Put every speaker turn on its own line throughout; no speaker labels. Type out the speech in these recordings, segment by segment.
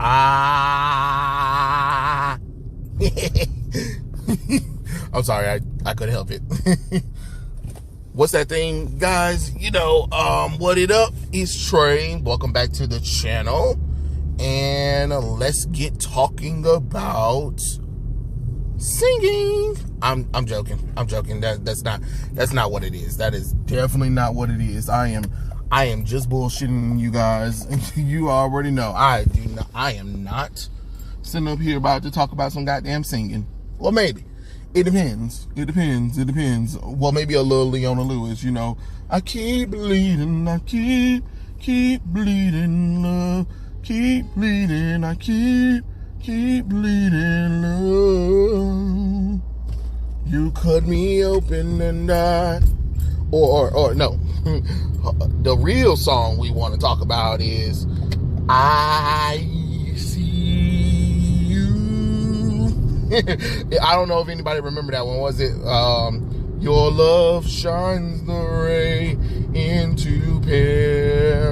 Ah. I'm sorry, I couldn't help it. What's that thing, guys? What it up? It's Trey. Welcome back to the channel. And let's get talking about singing. I'm joking. That's not what it is. That is definitely not what it is. I am just bullshitting you guys. You already know. I am not sitting up here about to talk about some goddamn singing. Well, maybe. It depends. Well, maybe a little Leona Lewis, I keep bleeding, I keep bleeding, love. Keep bleeding, I keep bleeding, love. You cut me open and I... Or no. The real song we want to talk about is I See You. I don't know if anybody remember that one. Was it your love shines the ray into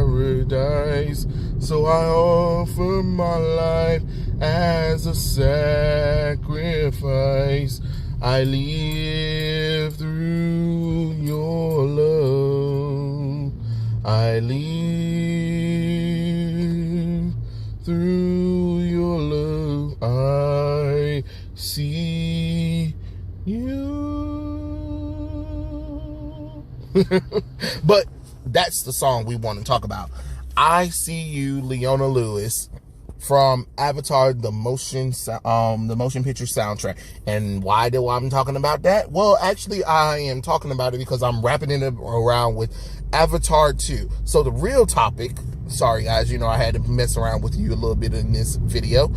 paradise, so I offer my life as a sacrifice. I live through your love. I live through your love. I see you. But that's the song we want to talk about. I See You, Leona Lewis, from Avatar, the motion picture soundtrack. And why do I'm talking about that? Well, actually, I am talking about it because I'm wrapping it around with Avatar 2. So the real topic, sorry guys, I had to mess around with you a little bit in this video,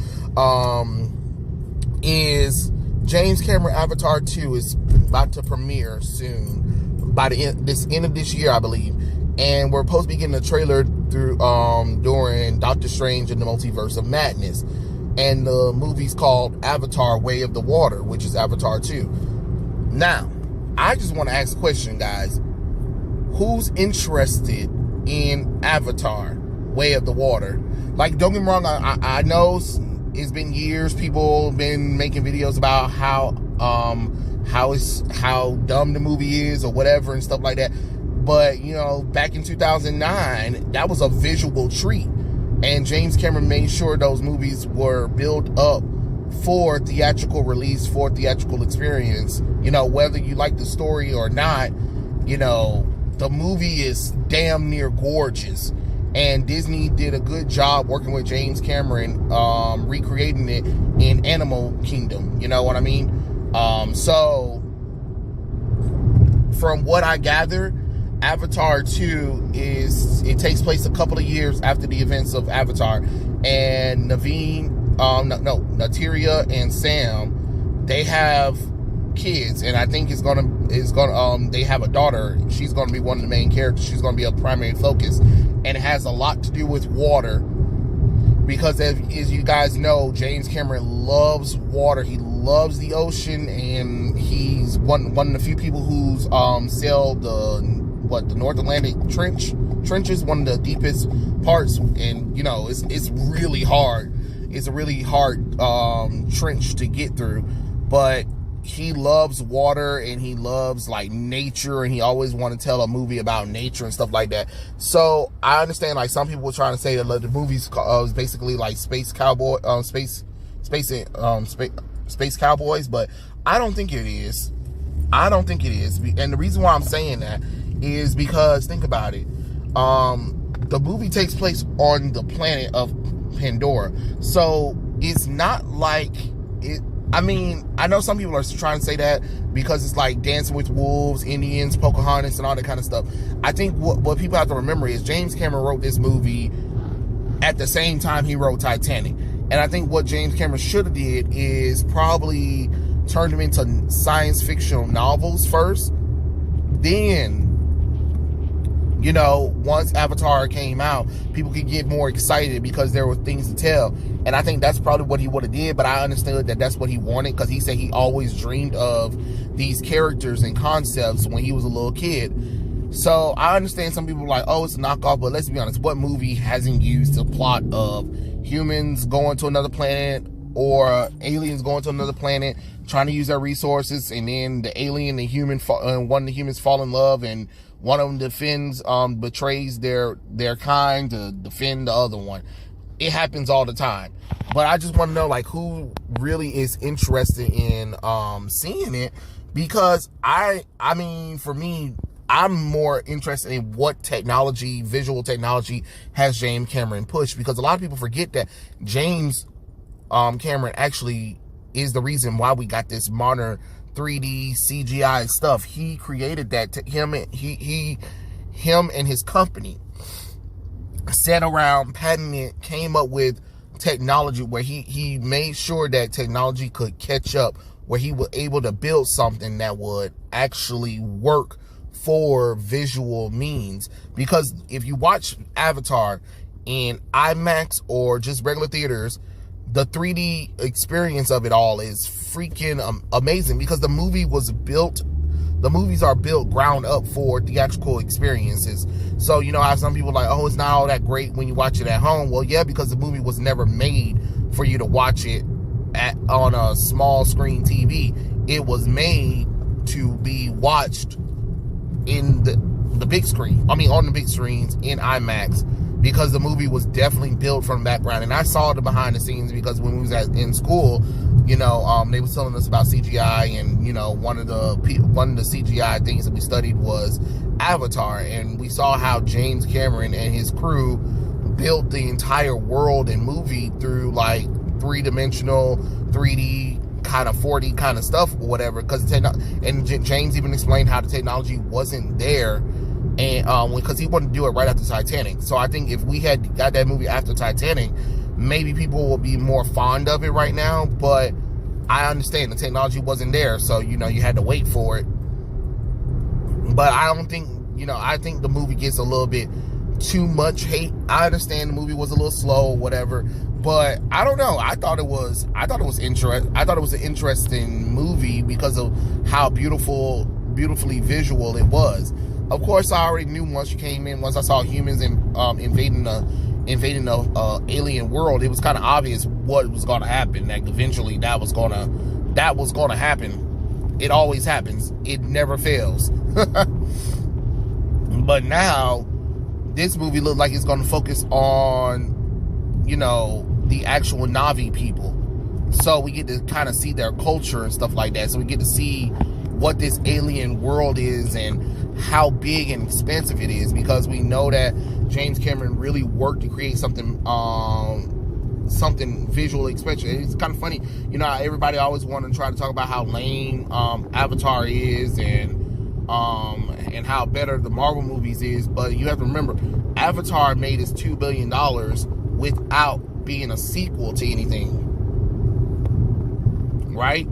is James Cameron Avatar 2 is about to premiere soon, by the end of this year, I believe. And we're supposed to be getting a trailer through during Doctor Strange and the Multiverse of Madness. And the movie's called Avatar Way of the Water, which is Avatar 2. Now, I just want to ask a question, guys. Who's interested in Avatar Way of the Water? Like, don't get me wrong, I know it's been years, people been making videos about how dumb the movie is or whatever and stuff like that. But, back in 2009, that was a visual treat. And James Cameron made sure those movies were built up for theatrical release, for theatrical experience. Whether you like the story or not, the movie is damn near gorgeous. And Disney did a good job working with James Cameron, recreating it in Animal Kingdom. You know what I mean? So, from what I gather, Avatar 2 takes place a couple of years after the events of Avatar, and Nateria and Sam, they have kids, and I think they have a daughter. She's gonna be one of the main characters. She's gonna be a primary focus, and it has a lot to do with water, because as you guys know, James Cameron loves water. He loves the ocean, and he's one of the few people who's sailed the North Atlantic trench is one of the deepest parts, and it's really hard. It's a really hard trench to get through, but he loves water and he loves like nature, and he always want to tell a movie about nature and stuff like that. So I understand, like, some people were trying to say that the movie's is basically like space cowboys, but I don't think it is. And the reason why I'm saying that is because, think about it, the movie takes place on the planet of Pandora, so it's not like it. I mean, I know some people are trying to say that because it's like Dancing with Wolves, Indians, Pocahontas, and all that kind of stuff. I think what people have to remember is James Cameron wrote this movie at the same time he wrote Titanic, and I think what James Cameron should have did is probably turned them into science fiction novels first, then once Avatar came out, people could get more excited because there were things to tell. And I think that's probably what he would have did, but I understood that that's what he wanted, because he said he always dreamed of these characters and concepts when he was a little kid. So I understand some people are like, oh, it's a knockoff, but let's be honest, what movie hasn't used the plot of humans going to another planet or aliens going to another planet, trying to use their resources, and then the alien and human, one of the humans fall in love, and one of them betrays their kind to defend the other one. It happens all the time. But I just want to know, like, who really is interested in seeing it, because I mean, for me, I'm more interested in what technology, visual technology, has James Cameron pushed, because a lot of people forget that James Cameron actually is the reason why we got this modern 3D CGI stuff. He created that. Him and his company sat around, patented it, came up with technology where he made sure that technology could catch up, where he was able to build something that would actually work for visual means. Because if you watch Avatar in IMAX or just regular theaters, the 3D experience of it all is freaking amazing, because the movies are built ground up for theatrical experiences. So, you know how some people are like, oh, it's not all that great when you watch it at home. Well, yeah, because the movie was never made for you to watch it on a small screen TV. It was made to be watched in the big screen. I mean, on the big screens in IMAX, because the movie was definitely built from the background. And I saw the behind the scenes, because when we was in school, you know, they was telling us about CGI, and, you know, one of the CGI things that we studied was Avatar, and we saw how James Cameron and his crew built the entire world and movie through like 3-dimensional, 3D kind of 4D kind of stuff or whatever, because James even explained how the technology wasn't there, and because he wanted to do it right after Titanic. So I think if we had got that movie after Titanic, maybe people will be more fond of it right now. But I understand the technology wasn't there, so, you know, you had to wait for it. But I don't think, you know, I think the movie gets a little bit too much hate. I understand the movie was a little slow or whatever, but I don't know. I thought it was an interesting movie because of how beautifully visual it was. Of course, I already knew once I saw humans invading the alien world, it was kind of obvious what was going to happen. That eventually that was going to happen. It always happens. It never fails. But now this movie looks like it's going to focus on, you know, the actual Na'vi people. So we get to kind of see their culture and stuff like that. So we get to see what this alien world is and how big and expensive it is, because we know that James Cameron really worked to create something visually special. It's kind of funny, you know, everybody always want to try to talk about how lame Avatar is and how better the Marvel movies is, but you have to remember, Avatar made its $2 billion without being a sequel to anything, right?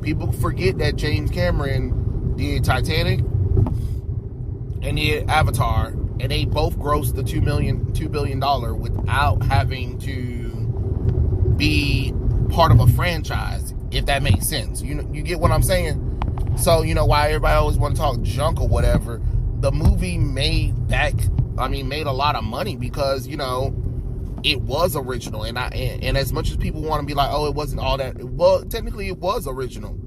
People forget that James Cameron did Titanic and did Avatar, and they both grossed the $2 billion without having to be part of a franchise, if that makes sense. You get what I'm saying? So, you know, why everybody always want to talk junk or whatever, the movie made a lot of money because, you know, it was original. And as much as people want to be like, oh, it wasn't all that, well, technically it was original.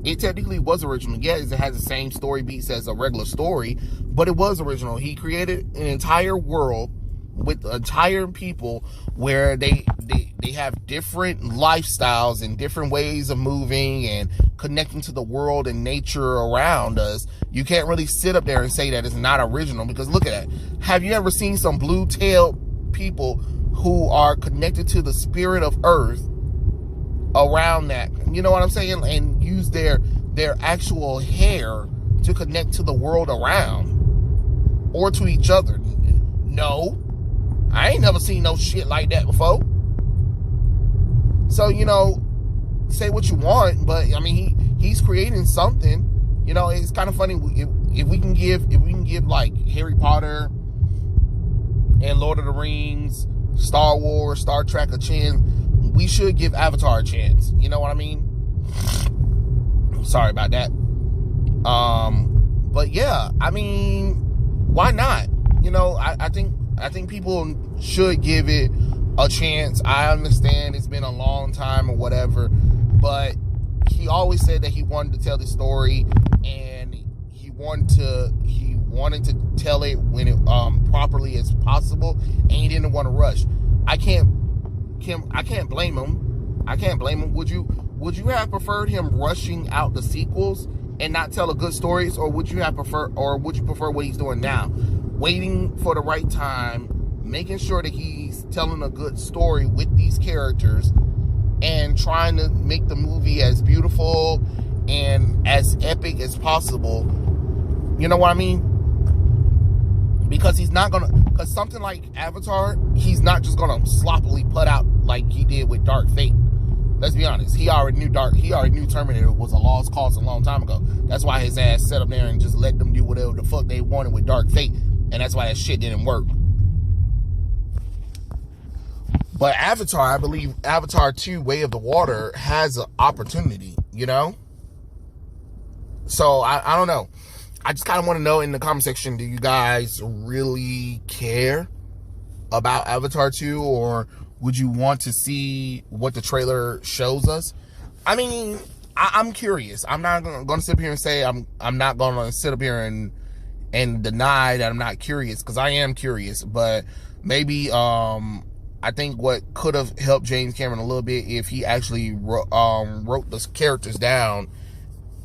It technically was original. Yes, it has the same story beats as a regular story, but it was original. He created an entire world with entire people where they have different lifestyles and different ways of moving and connecting to the world and nature around us. You can't really sit up there and say that it's not original, because look at that. Have you ever seen some blue-tailed people who are connected to the spirit of Earth around that? You know what I'm saying? And use their actual hair to connect to the world around or to each other. No, I ain't never seen no shit like that before. So, you know, say what you want, but I mean, he's creating something. You know, it's kind of funny if we can give like Harry Potter and Lord of the Rings, Star Wars, Star Trek a chance, we should give Avatar a chance. You know what I mean? Sorry about that. But yeah, I mean, why not? I think people should give it a chance. I understand it's been a long time or whatever, but he always said that he wanted to tell the story, and he wanted to tell it when it properly as possible, and he didn't want to rush. I can't blame him. I can't blame him. Would you have preferred him rushing out the sequels and not tell a good stories, or would you prefer what he's doing now, waiting for the right time, making sure that he's telling a good story with these characters, and trying to make the movie as beautiful and as epic as possible? You know what I mean? Because because something like Avatar, he's not just gonna sloppily put out like he did with Dark Fate. Let's be honest. He already knew Terminator was a lost cause a long time ago. That's why his ass sat up there and just let them do whatever the fuck they wanted with Dark Fate. And that's why that shit didn't work. But Avatar, I believe Avatar 2, Way of the Water, has an opportunity, So, I don't know. I just kind of want to know in the comment section, do you guys really care about Avatar 2, or would you want to see what the trailer shows us? I mean, I'm curious. I'm not going to sit up here and say I'm not going to sit up here and deny that I'm not curious, because I am curious. But maybe I think what could have helped James Cameron a little bit if he actually wrote the characters down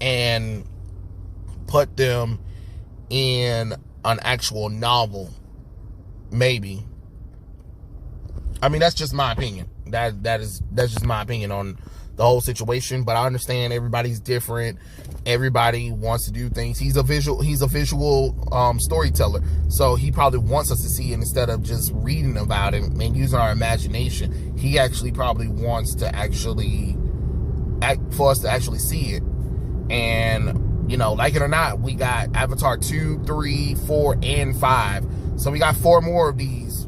and put them in an actual novel. Maybe. I mean, that's just my opinion. That's just my opinion on the whole situation. But I understand everybody's different. Everybody wants to do things. He's a visual storyteller. So he probably wants us to see it instead of just reading about it and using our imagination. He actually probably wants to for us to actually see it. And, like it or not, we got Avatar 2, 3, 4, and 5. So we got 4 more of these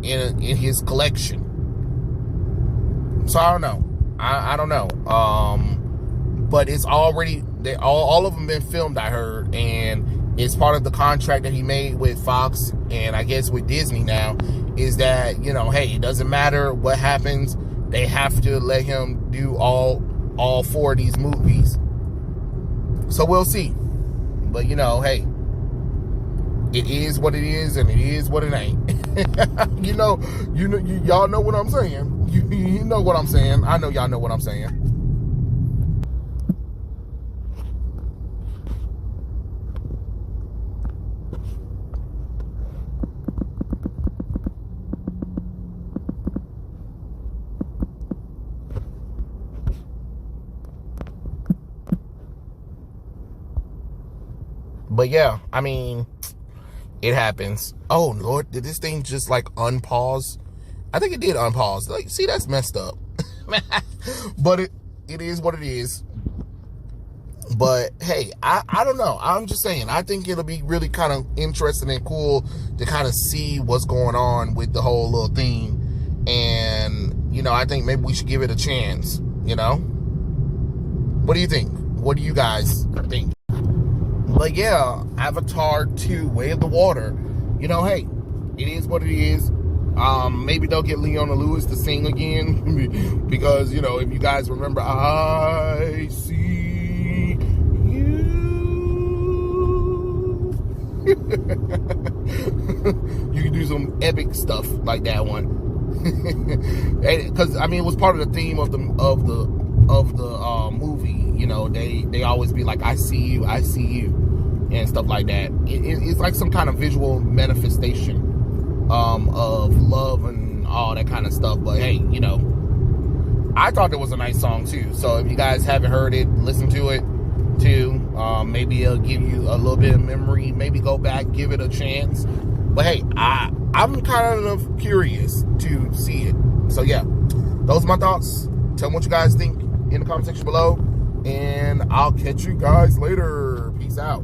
in his collection. So I don't know. I don't know. But it's already, all of them been filmed, I heard, and it's part of the contract that he made with Fox and I guess with Disney now, is that, hey, it doesn't matter what happens, they have to let him do all 4 of these movies. So we'll see. But hey, it is what it is, and it is what it ain't. Y'all know what I'm saying. You know what I'm saying. I know y'all know what I'm saying. But yeah, I mean, it happens. Oh Lord, did this thing just unpause? I think it did unpause. See, that's messed up. But it is what it is. But hey, I don't know. I'm just saying, I think it'll be really kind of interesting and cool to kind of see what's going on with the whole little thing. And, I think maybe we should give it a chance, What do you think? What do you guys think? But yeah, Avatar 2, Way of the Water. Hey, it is what it is. Maybe they'll get Leona Lewis to sing again. Because, if you guys remember, I see you. You can do some epic stuff like that one. Because, it was part of the theme of the movie. They always be like, I see you, and stuff like that. It's like some kind of visual manifestation of love and all that kind of stuff. But hey, I thought it was a nice song too. So if you guys haven't heard it, listen to it too. Maybe it'll give you a little bit of memory. Maybe go back, give it a chance. But hey, I'm kind of curious to see it. So yeah, those are my thoughts. Tell me what you guys think in the comment section below. And I'll catch you guys later. Peace out.